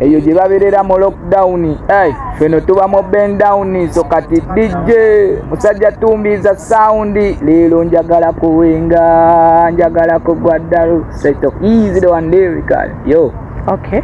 eyo gye babeerera mu lockdown. Feno tuba mu bend down. So kati DJ musajja tumbiza sound leero njagala kuwenga, njagala kugwaddalu seto easy the one day yo. Okay.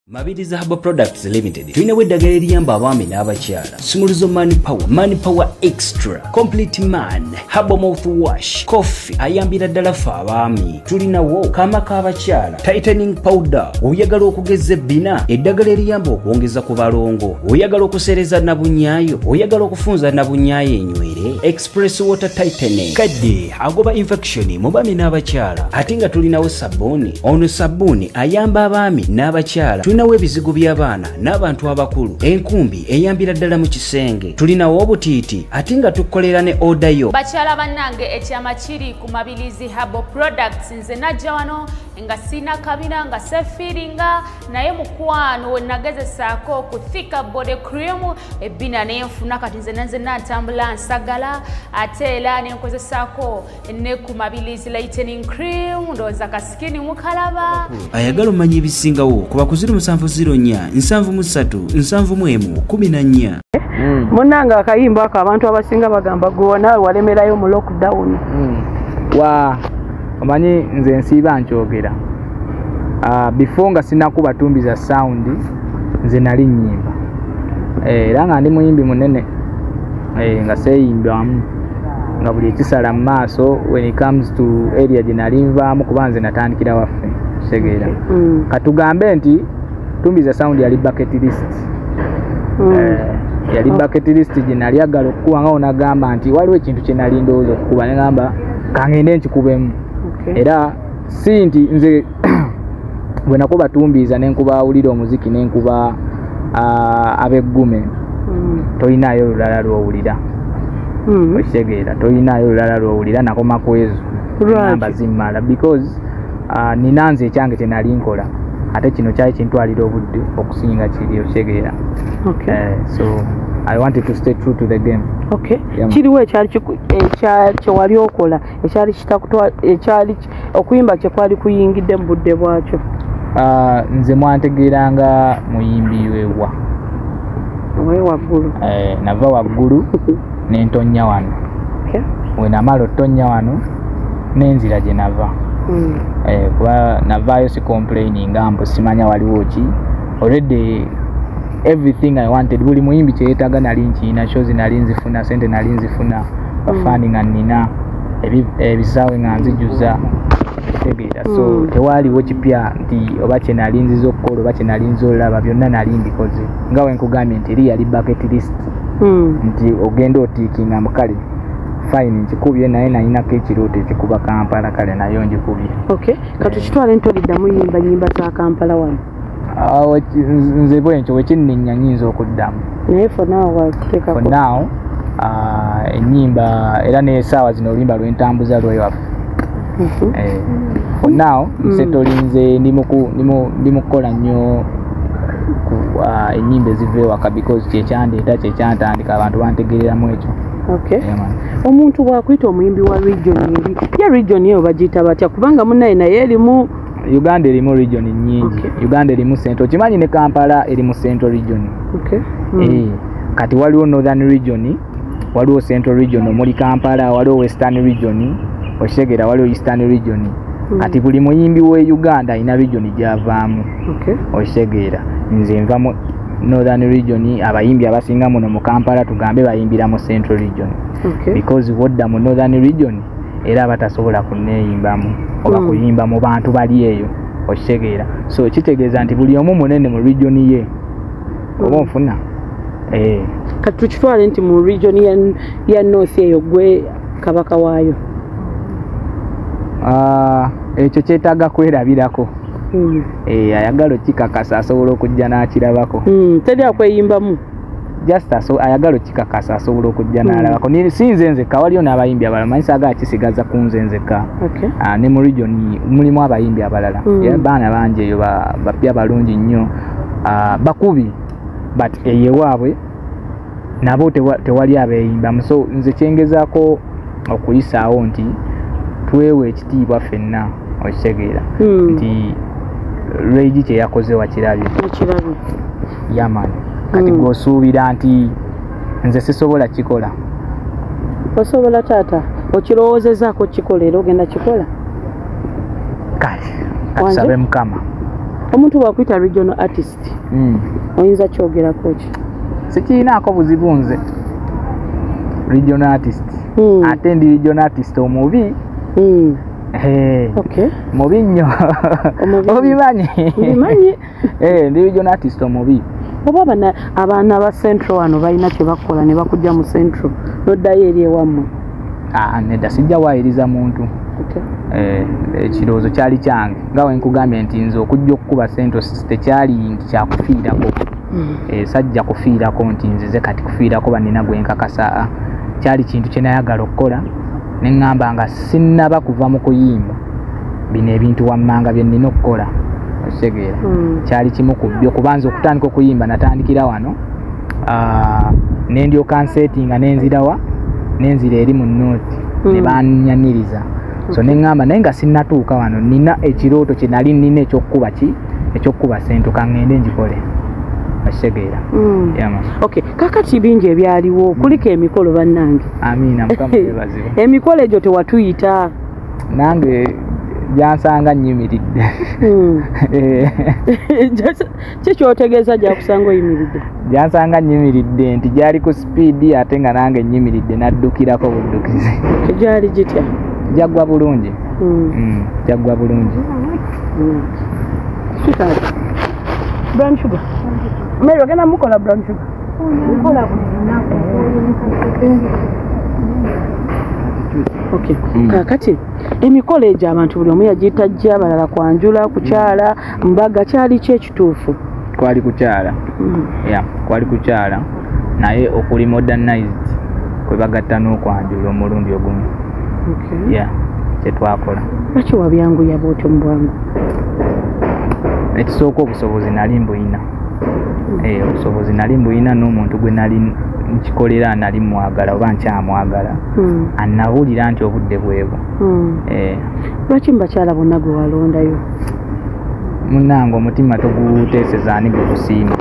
Mabiriza Herbal Products Limited. Tulinawo eddagala eriyamba abaami n'abakyala. Sumuluzo Mani Power Extra, Complete Man, Herbal Mouthwash, Coffee ayambira ddala ffe abaami. Tulinawo kaama k'abakyala, Tightening Powder, oyagala okugeza ebbina, eddagala eriyamba okwongeza ku balongo, oyagala okusereza nabunyaayo, oyagala okufunza nabunyaayo enywere, Express Water Tightening, kadde agoba infection mu baami n'abakyala. Ate nga tulinawo sabbuuni, ono sabbuuni ayamba abaami n'abakyala. Tulinawo ebizigo by'abaana n'abantu abakulu, enkumbi eyambira ddala mu kisenge. Tulinawo obutiiti ate nga tukolera ne odayo. Bakyala bannange ekyama kiri ku Mabirizi Herbal Products. Nze najja wano nga sina kabina nga sefiringa naye mukwano we nagezesaako okuthika body cream ebbina nenfuna kati nze natambula nsagala ate era nenkozesaako ne ku Mabirizi lightening cream ndowooza kasikini mukalaba. Ayagala omanya ebisingawo kuba ku 0704 737 14. Munanga akayimba ako abantu abasinga bagamba gwe nawe walemerayo mu lockdown. Wa omanyi nze nsiiba nkyogera. Before nga sinakuba tumbiza sound nze nali nnyimba. Era nga ndi muyimbi munene. Nga seeyimbamu nga buli ekisala mu maaso when it comes to area gye nali nvaamu kuba nze natandikira waffe Segeera. Katugambe nti tumbiza sound yali bucket list. Yali bucket list gye nali agala okukuba nga onagamba nti waliwo ekintu kye nali ndowooza okukuba ne ngamba kangende nkikubemu. Era si nti nze bwe nakuba tumbiza nenkuba awulira omuziki nenkuba abeggume toyinaayo olulala lw'owulira. Okitegeera toyinaayo olulala lw'owulira nakoma ku ezo namba zimmala because nina nze ekyange kye nali nkola ate kino kyali kintwalira obudde okusinga kiri okitegeera. So I wanted to stay true to the game. Kiriwo ekyali wali okola ekyali ekyali okuyimba kye kwali kuyingidde mu budde bwakyo? Nze mwantegeeranga muyimbi wewa waggulu. Nava waggulu nentonya wano. We namala otonya wano nenzira gye nava. Kuba navaayo si complaining mbu simanya waliwo ki. Already everything I wanted, buli muyimbi kye yeetaaga nali nkiina, shows nali nzifuna, sente nali nzifuna, bafaani nga nnina, ebisaawe nga nzijuza. So tewaliwo kipya nti oba kye nali nziza okukola oba kye nali nziza olaba, byonna nali mbikoze. Nga we nkugambye nti eri yali bucket list. Nti ogenda otiikinga mukale fine nkikubye naye nayinako ekirooto ekikuba Kampala kale nayo njikubye. Kati kitwale ntoliddamu nyimba za Kampala wano? Nze bwenkyo wekinninnya nyinza okuddamu. Naye for now wateekako? For now ennyimba era n'esaawa zino oluyimba lwentambuza lwewaffe. For now nse tolinze ndi mukukola nnyo ennyimba eziva ewaka because kyekyandeeta kyekyantandika abantu bantegereramu ekyo. Omuntu bw'akuyita omuyimbi wa region eri ya region eyo bagiyita batya kubanga munnaye naye erimu Uganda erimu region nyingi. Uganda erimu Central. Kimanyi ne Kampala erimu Central region. Kati waliwo Northern region, waliwo Central region omuli Kampala, waliwo Western region, okitegeera waliwo Eastern region. Kati buli muyimbi we Uganda ina region gyavaamu. Okitegeera nze nva mu Northern region, abayimbi abasinga muno mu Kampala tugambe bayimbira mu Central region. Because wodda mu Northern region era batasobola kuneeyimbamu oba kuyimba mu bantu bali eyo okitegeera. So kitegeeza nti buli omu munene mu region ye oba onfuna. Kati tukitwale nti mu region ya North eyo gwe kabaka waayo? Ekyo kyetaaga kwerabirako. Ayagala okikakasa asobola okujja n'akirabako. Teri akweyimbamu? Just ayagala okikakasa asobola okujja n'alabako. Si nze nzekka, waliyo n'abayimbi abalala manyi saagala kisigaza ku nze nzekka. Ne mu region mulimu abayimbi abalala. Baana bangi eyo bapya balungi nnyo, bakubi but eyewaabwe nabo tewali abeeyimbamu. So nze kyengezaako okuyisaawo nti twewe ekitiibwa ffenna okitegeera nti Regi kye yakoze wakirabye yamani kati gwosuubira nti nze sisobola kikola osobola taata okirowoozezaako kikola era ogenda kikola kale katusabe mukama omuntu bwakuyita regional artist oyinza kyogerako ki sikiinaako buzibu nze regional artist ate ndi regional artist omubi mubi nnyo obimanyi ndi regional artist omubi oba abaana ba central wano balina kye bakola ne bakujja mu central noddayo eri ewammwe nedda sijja waayiriza muntu ekirowoozo kyali kyange nga wenkugambye nti nze okujja okukuba central tekyali nti kyakufiirako sajja kufiirako nti nzize kati kufiirako banina gwenkakasa kyali kintu kye nayagala okukola neŋŋamba nga sinnaba kuva mu kuyimba bino ebintu wammanga bye nnina okukola okitegeera kyali kimu ku byo kubanza okutandika okuyimba natandikira wano nendyoka nsetinga nenzirawa nenzira eri mu nooti ne bannyaniriza so neŋŋamba naye nga sinnatuuka wano nina ekirooto kye nali nina ekyokukuba sentu kaŋŋende ngikole okitegeera kakati bingi ebyaliwo kuliko emikolo bannange amiina mukama yebazibu emikolo egyo tewatuyita nange gyansanga nnyimiridde kikyotegeeza gyakusanga oyimiridde gyansanga nnyimiridde nti gyali ku sipiidi ate nga nange nnyimiridde naddukirako buddukizi gyali gitya jaggwa bulungi jaggwa bulungi brown sugar Mary ogenda mukola brown sugar mukola kakati emikolo egyo abantu buli omu yagiyita jja abalala kwanjula kukyala mbaga kyali ki ekituufu kwali kukyala kwali kukyala naye okuli modernized kwe bagatta n'okwanjula omulundi ogumu kyetwakola lwaki wabyanguya bwotyo mu bwangu ekisooka obusobozi nali mbuyina obusobozi nali mbuyina n'omuntu gwe nali nkikolera nali mwagala oba nkyamwagala annabulira nti obudde bwebwo lwaki mubakyala bonna gwe walondayo munnange omutima toguteesezaani gwe gusiima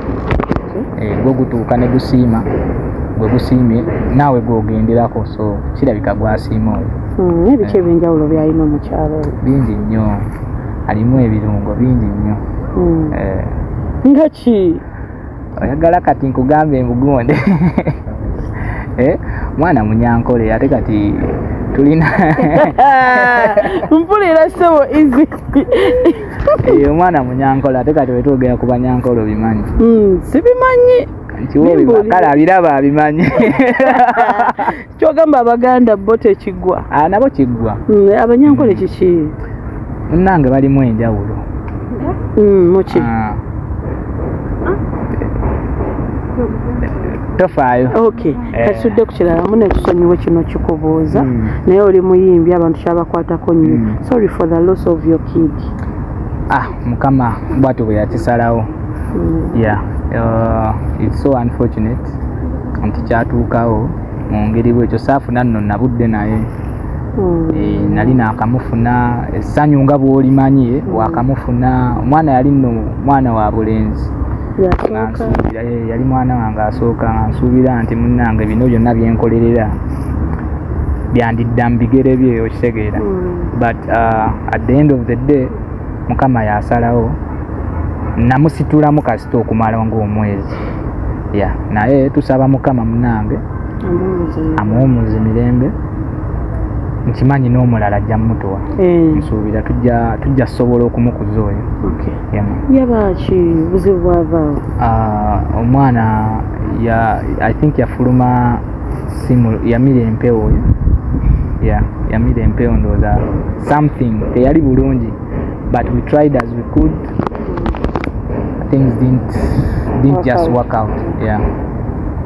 gwe gutuuka ne gusiima gwe gusiimye naawe gwogenderako so kirabika gwasiima oyo ebiki ebyenjawulo byalina omukyalo bingi nnyo alimu ebirungo bingi nnyo nga ki oyagala kati nkugambe embugonde mwana munyankole ate kati tulina mpulira ssebo izi omwana munyankole ate kati wetwogera ku banyankole obimanyi sibimanyi kale abiraba abimanyi kyogamba abaganda bo tekiggwa nabo kiggwa abanyankole kiki munnange balimu enjawulo muki tofaayo katudde ku kirala mune tusonyiwe kino kikubuuza naye oli muyimbi abantu kyabakwatako nnyo sorry for the loss of your kid mukama bwatu bwe yakisalawo it's so unfortunate nti kyatuukawo mu ngeri bwekyo saafuna nno nabudde naye nali nakamufuna essanyu nga bw'olimanyi wakamufuna omwana yali nno mwana wa bulenzi yali mwana wange asooka nsuubira nti munnange bino byonna byenkolerera byandidda mu bigere bye okitegeera but at the end of the day mukama yasalawo namusitulamu kasita okumala ng'omwezi naye tusaba mukama munnange amuwumuze mirembe nkimanyi n'omulala ajja mmutuwa nsuubira tujja sobola okumukuza oyo yabaki buzibu bwavaawo omwana I think yafuluma simu yamira empewo oyo yamira empewo ndowooza something teyali bulungi but we tried as we could things didn't just work out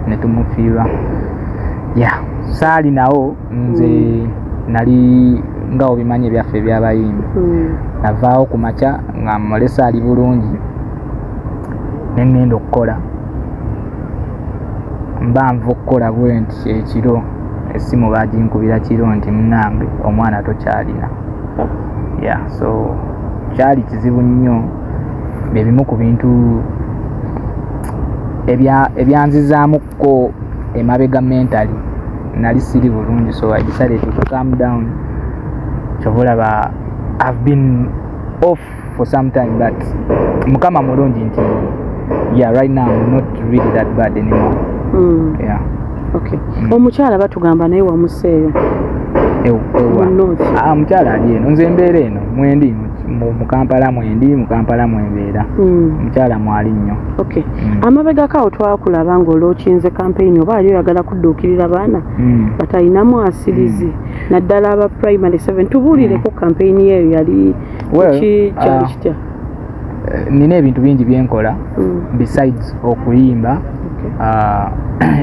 netumufiirwa saali nawo nze nali nga obimanyi ebyaffe ebyabayimbi navaawo ku makya nga mulesa ali bulungi neŋŋenda okukola mba nva okukola bwe nti ekiro essimu baginkubira kiro nti munnange omwana tokyalina so kyali kizibu nnyo bebimu ku bintu ebyanzizaamuko emabega mentally nali siri bulungi, so I decided to calm down. Chovolaba I've been off for some time, but mukama mulungi nti yeah, right now I'm not really that bad anymore. Yeah. Okay. Omukyala batugamba naye wamuseeyo. Mukyala ali eno, nze mbeera eno mwendi mu Kampala mwembeera. Mukyala mwali nnyo. Okay. Amabega kawo twakulaba ng'olwokinze campaign oba ali oyagala kudduukirira baana batalinamu asirizi naddala aba primary 7. Tubuulireko campaign eyo yali kyali kitya? Nina ebintu bingi byenkola besides okuyimba.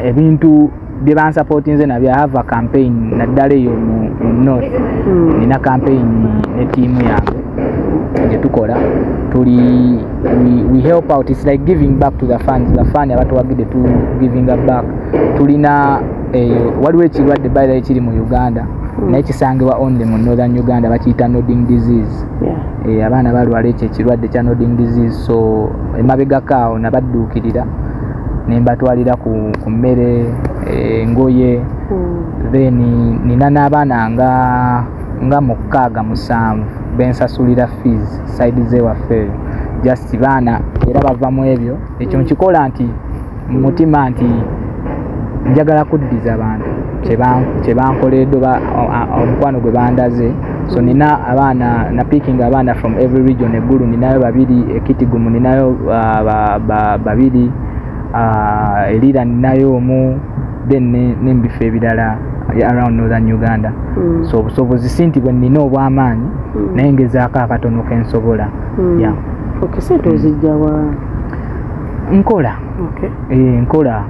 Ebintu bye bansupportinze nabyo. I have a campaign naddala eyo mu North. Nina campaign ne team yange gye tukola. We help out. It's like giving back to the fans. The fans abatuwagidde tu giving back. Tulina waliwo ekirwadde bayira ekiri mu Uganda naye kisangibwa only mu Northern Uganda bakiyita nodding disease. Abaana balwala ekyo ekirwadde kya nodding disease, so emabegakaawo nabadduukirira nembatwalira ku mmere, engoye. Then nina n'abaana nga 6-7 bensasulira fees side zewaffe just baana era bava mu ebyo. Ekyo nkikola nti mutima nti njagala kuddiza abantu kye bankoledde omukwano gwe bandaze. So nina abaana na picking abaana from every region. Eggulu ninayo 2, Ekitigumu ninayo 2, Elira ninayo omu, then n'embifo ebirala around Northern Uganda. So obusobozi si nti bwe nina obw'amaanyi naye ngezaako akatono ke nsobola. Okay, sente ozijja wa? Nkola. Nkola.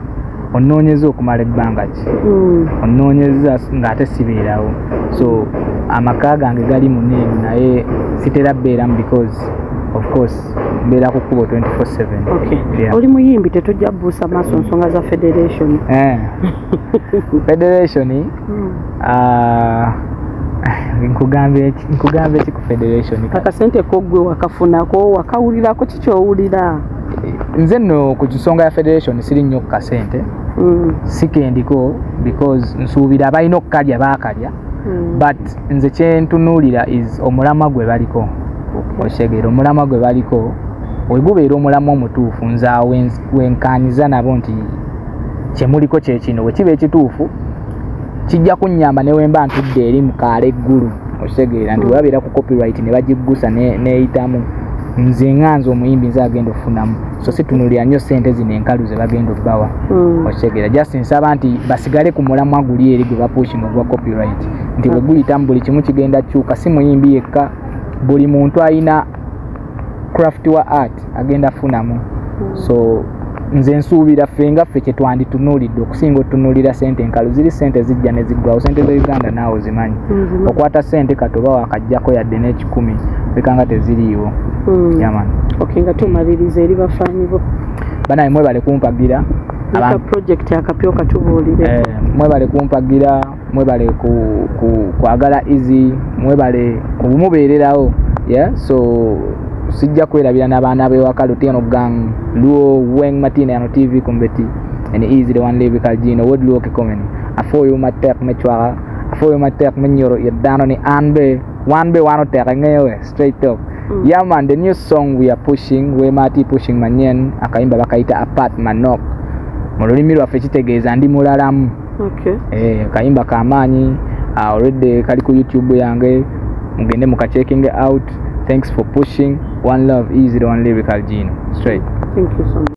Onnoonyeza okumala ebbanga ki? Onnoonyeza ng'ate sibeerawo. So amaka gange gali mu name naye sitera bbeeramu because of course mbeera ku kkubo 24/7. Okay. Oli muyimbi tetujja buusa maaso nsonga za federation. Federation nkugambe ki ku federation? Akasente kogwe wakafunako wakawulirako kikyowulira? Nze nno ku nsonga ya federation siri nnyo ku kasente. Sikendiko because nsuubira abalina okukalya baakalya. But nze kyentunuulira is omulamwa gwe baliko. Oshegera omulamwa gwe baliko wegubeera omulamwa omutuufu nze awo wenkaaniza nabo nti kyemuliko kye kino bwe kiba ekituufu kijja kunnyamba ne wemba ntudde eri mukaala eggulu. Oshegera nti webabeera ku copyright ne bagiggusa neeyitamu nze nganze omuyimbi nze agenda okufunamu. So situnuulira nnyo ssente zino enkalu ze bagenda obbawa. Oshegera just nsaba nti basigale ku mulamwa guli eri gwe bapushing ogwa copyright nti bwe guyitamu buli kimu kigenda kyuka, si muyimbi yekka, buli muntu alina craft wa art agenda funamu. So nze nsuubira ffe nga ffe kye twanditunuulidde okusinga otunuulira ssente enkalu. Ziri ssente zijja ne ziggwawo. Ssente za Uganda naawe zimanyi. Okwata ssente katoba wakajjako yadde n'ekikumi bikanga teziriiwo. Yaman. Okay, nga tumaliriza eri bafaanyi bo. Banaye mwebale kumpagira. Aka project akapyo katubuulire. Mwebale kumpagira, mwebale kwagala easy, mwebale kumubeererawo. Yeah, so sijja kwerabira n'abaana b'ewaka Lutino Gang, Luo, Weng Martina no TV kumbeti, and easy the one lyrical Gino, would look coming. Afo you matek mechwara, afo you matek menyoro, you're down on the anbe, one tek straight up. Yeah man, the new song we are pushing, we mati pushing manyen, akaimba bakaita apart manok. Mulolimi lwaffe kitegeeza ndi mulalamu. Okay. Kaimba kamanyi, already kali ku YouTube yange, mugende mukachecking out. Thanks for pushing. One love, easy the one lyrical Gino. Straight. Thank you so much.